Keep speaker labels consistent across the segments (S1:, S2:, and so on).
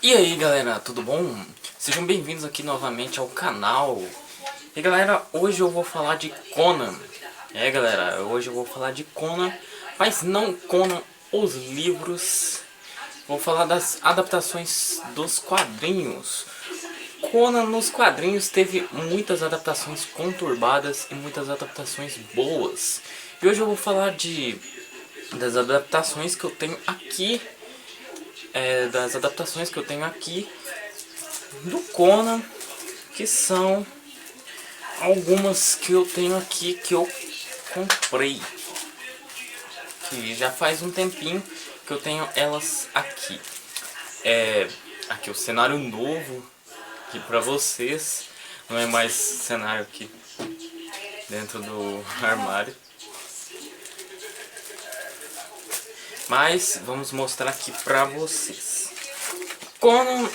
S1: E aí galera, tudo bom? Sejam bem-vindos aqui novamente ao canal. E galera, hoje eu vou falar de Conan. Galera, hoje eu vou falar de Conan, mas não Conan os livros. Vou falar das adaptações dos quadrinhos. Conan nos quadrinhos teve muitas adaptações conturbadas e muitas adaptações boas. E hoje eu vou falar das adaptações que eu tenho aqui. Do Conan, que são algumas que eu tenho aqui que eu comprei, que já faz um tempinho que eu tenho elas aqui. Aqui o cenário novo aqui pra vocês, não é mais cenário aqui dentro do armário, mas vamos mostrar aqui pra vocês. Conan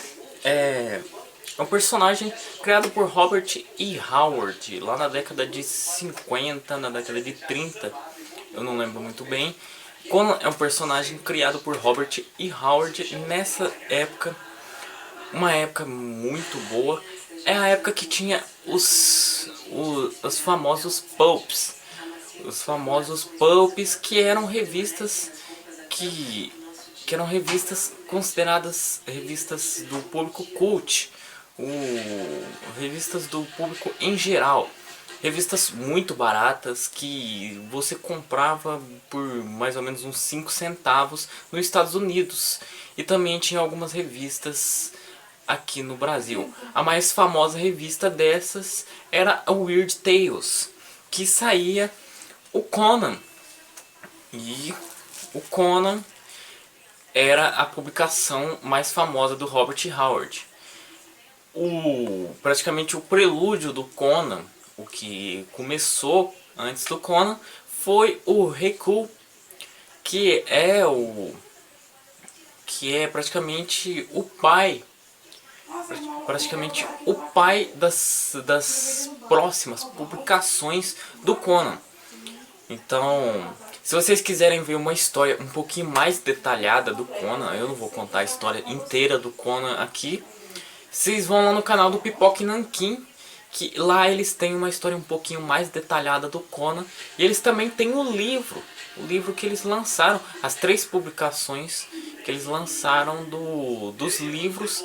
S1: é um personagem criado por Robert E. Howard lá na década de 50, na década de 30, eu não lembro muito bem. Conan é um personagem criado por Robert E. Howard nessa época, uma época muito boa. É a época que tinha os famosos pulps. Os famosos pulps, que eram revistas que eram revistas consideradas revistas do público cult, revistas do público em geral. Revistas muito baratas que você comprava por mais ou menos uns 5 centavos nos Estados Unidos. E também tinha algumas revistas aqui no Brasil. A mais famosa revista dessas era a Weird Tales, que saía o Conan. E o Conan era a publicação mais famosa do Robert Howard. Praticamente o prelúdio do Conan, o que começou antes do Conan, foi o Riku, que é praticamente o pai das próximas publicações do Conan. Então, se vocês quiserem ver uma história um pouquinho mais detalhada do Conan, eu não vou contar a história inteira do Conan aqui, vocês vão lá no canal do Pipoca e Nanquim, que lá eles têm uma história um pouquinho mais detalhada do Conan. E eles também têm o livro que eles lançaram, as 3 publicações que eles lançaram dos livros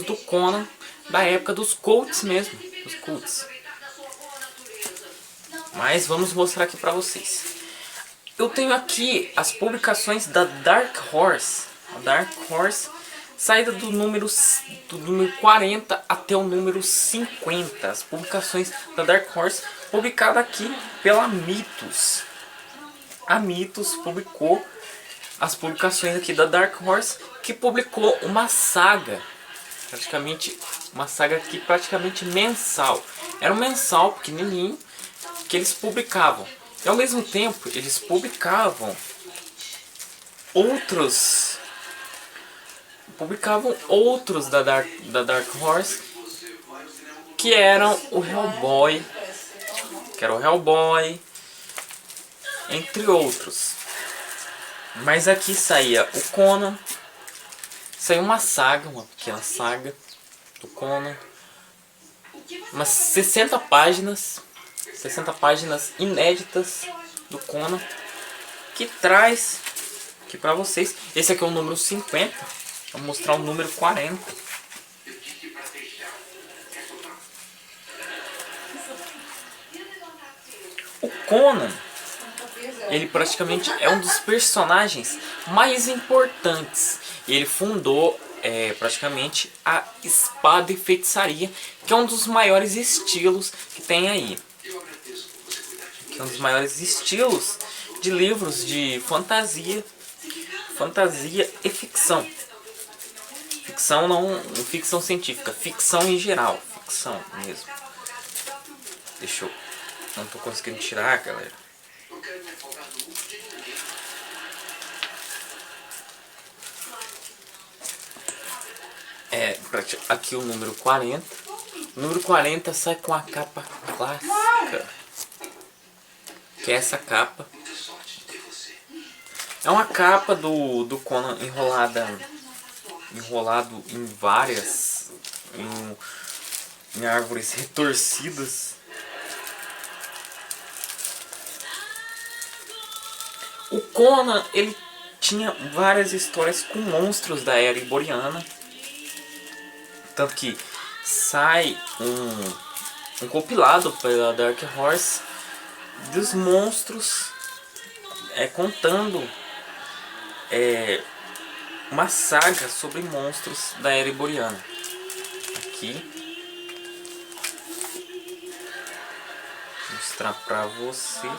S1: do Conan, da época dos cults mesmo, dos cults. Mas vamos mostrar aqui pra vocês. Eu tenho aqui as publicações da Dark Horse. A Dark Horse, saída do número 40 até o número 50. As publicações da Dark Horse, publicada aqui pela Mitos. A Mitos publicou as publicações aqui da Dark Horse, que publicou uma saga. Uma saga aqui praticamente mensal. Era um mensal pequenininho que eles publicavam. E ao mesmo tempo eles publicavam outros da Dark Horse, que eram o Hellboy, entre outros. Mas aqui saía o Conan, saiu uma pequena saga do Conan, umas 60 páginas inéditas do Conan, que traz aqui pra vocês. Esse aqui é o número 50, vou mostrar o número 40. O Conan, ele praticamente é um dos personagens mais importantes. Ele fundou praticamente a espada e feitiçaria, que é um dos maiores estilos que tem aí. Que é um dos maiores estilos de livros de fantasia e ficção. Ficção científica, ficção em geral, ficção mesmo. Não tô conseguindo tirar, galera. Aqui o número 40. O número 40 sai com a capa clássica, que é essa capa. É uma capa do Conan enrolada enrolado em várias, em árvores retorcidas. O Conan, ele tinha várias histórias com monstros da era iboriana. Tanto que sai um compilado pela Dark Horse dos monstros, contando uma saga sobre monstros da era iboriana. Aqui, vou mostrar pra vocês.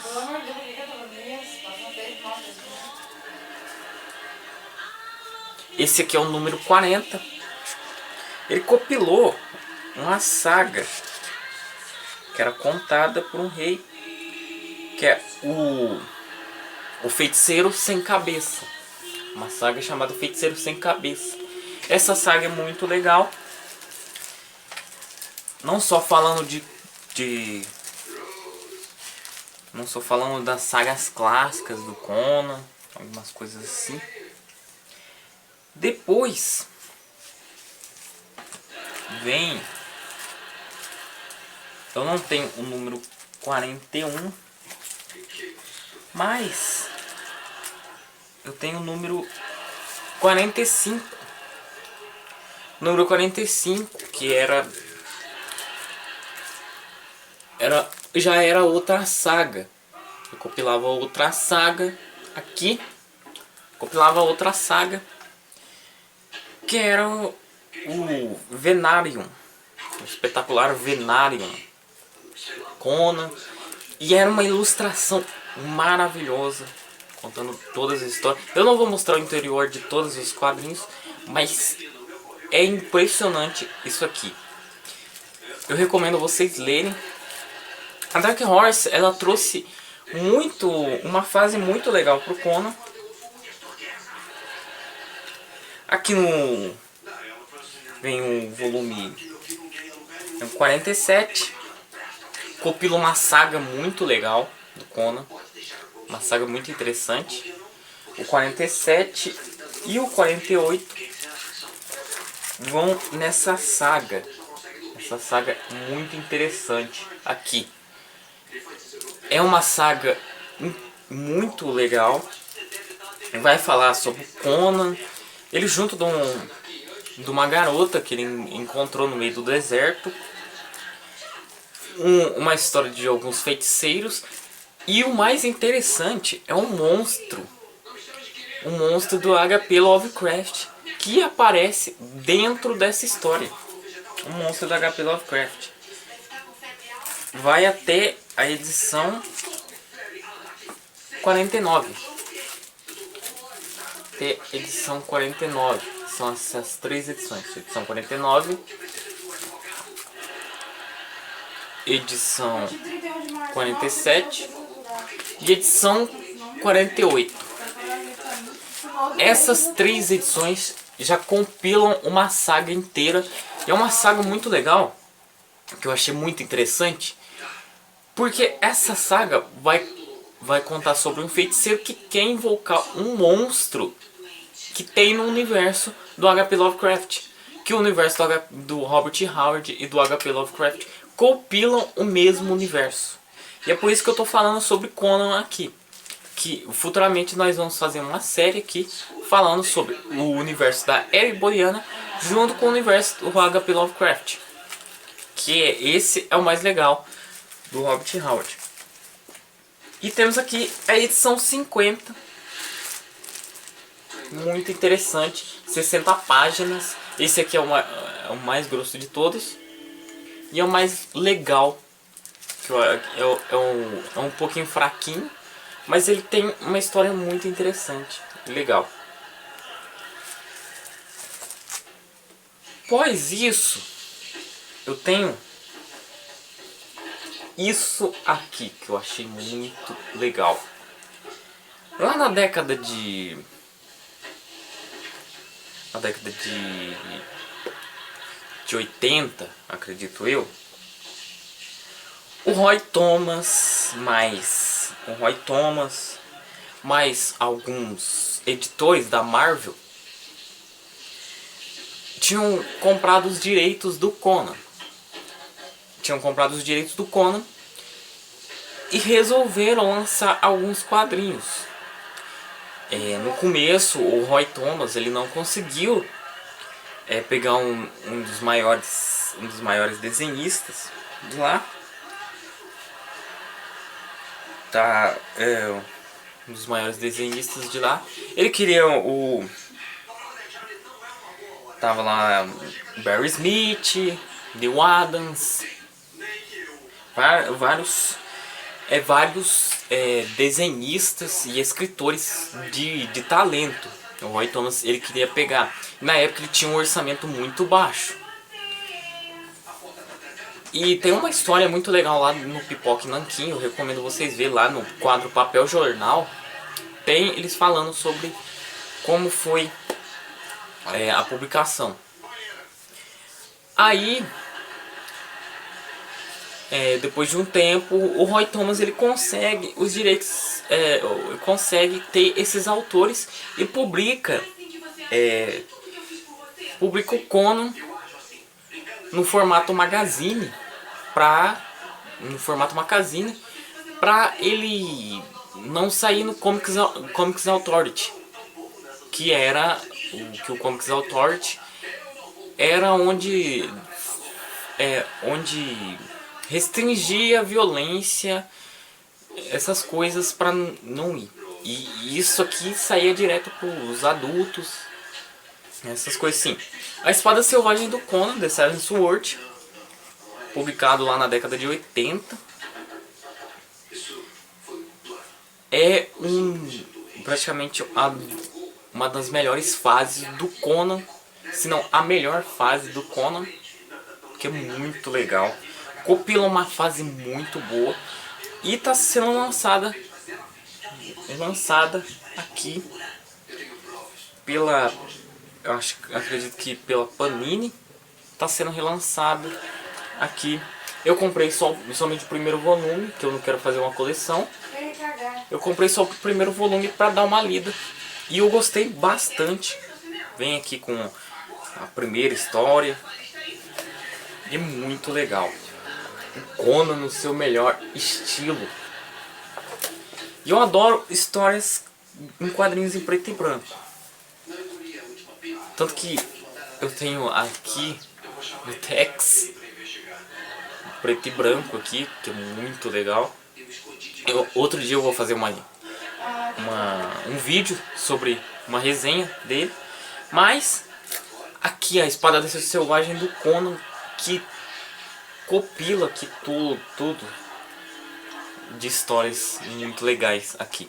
S1: Esse aqui é o número 40. Ele compilou uma saga que era contada por um rei, que é o Feiticeiro Sem Cabeça. Uma saga chamada Feiticeiro Sem Cabeça. Essa saga é muito legal. Não só falando não só falando das sagas clássicas do Conan, algumas coisas assim. Depois vem, eu não tenho o número 41, mas eu tenho o número 45. Número 45, que já era outra saga. Eu compilava outra saga aqui. Compilava outra saga, que era o Venarium, o espetacular Venarium Conan. E era uma ilustração maravilhosa, contando todas as histórias. Eu não vou mostrar o interior de todos os quadrinhos, mas é impressionante isso aqui. Eu recomendo vocês lerem. A Dark Horse, ela trouxe uma fase muito legal pro Conan. Aqui vem o volume 47. Compila uma saga muito legal do Conan. Uma saga muito interessante. O 47 e o 48 vão nessa saga. Essa saga muito interessante aqui. É uma saga muito legal. Vai falar sobre Conan. Ele junto de uma garota que ele encontrou no meio do deserto. Uma história de alguns feiticeiros. E o mais interessante é um monstro. Um monstro do HP Lovecraft, que aparece dentro dessa história. Um monstro do HP Lovecraft. Vai até a edição 49. Até edição 49. São essas três edições. Edição 49. Edição 47. E edição 48. Essas três edições já compilam uma saga inteira. E é uma saga muito legal, que eu achei muito interessante, porque essa saga vai contar sobre um feiticeiro que quer invocar um monstro que tem no universo do HP Lovecraft. Que o universo do Robert Howard e do HP Lovecraft compilam o mesmo universo. E é por isso que eu tô falando sobre Conan aqui. Que futuramente nós vamos fazer uma série aqui falando sobre o universo da era iboriana junto com o universo do HP Lovecraft. Que esse é o mais legal do Robert Howard. E temos aqui a edição 50. Muito interessante. 60 páginas. Esse aqui é o mais grosso de todos. E é o mais legal. É um pouquinho fraquinho. Mas ele tem uma história muito interessante. Legal. Após isso, eu tenho isso aqui que eu achei muito legal. Lá na década de 80, acredito eu, o Roy Thomas mais alguns editores da Marvel tinham comprado os direitos do Conan. E resolveram lançar alguns quadrinhos. No começo, o Roy Thomas ele não conseguiu pegar um dos maiores desenhistas de lá. Um dos maiores desenhistas de lá. Ele queria tava lá Barry Smith, Neil Adams, vários desenhistas e escritores de talento. O Roy Thomas ele queria pegar. Na época ele tinha um orçamento muito baixo. E tem uma história muito legal lá no Pipoca e Nanquim, eu recomendo vocês verem lá no quadro Papel Jornal. Tem eles falando sobre como foi a publicação. Aí, depois de um tempo, o Roy Thomas ele consegue os direitos, consegue ter esses autores e publica o Conan no formato magazine para ele não sair no Comics Authority, que o Comics Authority era onde restringia a violência, essas coisas para não ir. E isso aqui saía direto para os adultos, essas coisas assim. A Espada Selvagem do Conan, The Seven Sword, publicado lá na década de 80, é praticamente uma das melhores fases do Conan, se não a melhor fase do Conan, que é muito legal. Compila uma fase muito boa e está sendo lançada aqui pela, acredito que pela Panini. Está sendo relançado aqui. Eu comprei somente o primeiro volume, que eu não quero fazer uma coleção. Eu comprei só o primeiro volume para dar uma lida e eu gostei bastante. Vem aqui com a primeira história. É muito legal. O Conan no seu melhor estilo. E eu adoro histórias em quadrinhos em preto e branco. Tanto que eu tenho aqui o Tex preto e branco aqui, que é muito legal. Outro dia eu vou fazer um vídeo sobre uma resenha dele. Mas aqui a Espada Selvagem do Conan, que compila aqui tudo de histórias muito legais aqui.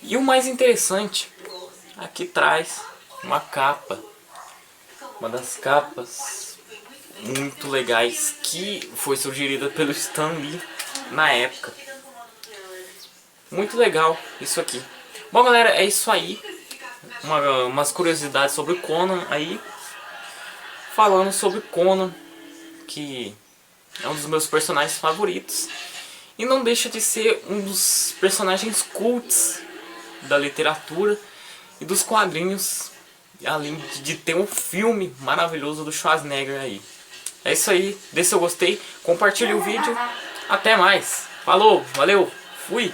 S1: E o mais interessante, aqui traz uma capa, uma das capas muito legais que foi sugerida pelo Stan Lee na época. Muito legal isso aqui. Bom, galera, é isso aí. Umas curiosidades sobre o Conan aí. Falando sobre Conan, que é um dos meus personagens favoritos. E não deixa de ser um dos personagens cults da literatura e dos quadrinhos. Além de ter um filme maravilhoso do Schwarzenegger aí. É isso aí. Dê seu gostei. Compartilhe o vídeo. Até mais. Falou. Valeu. Fui.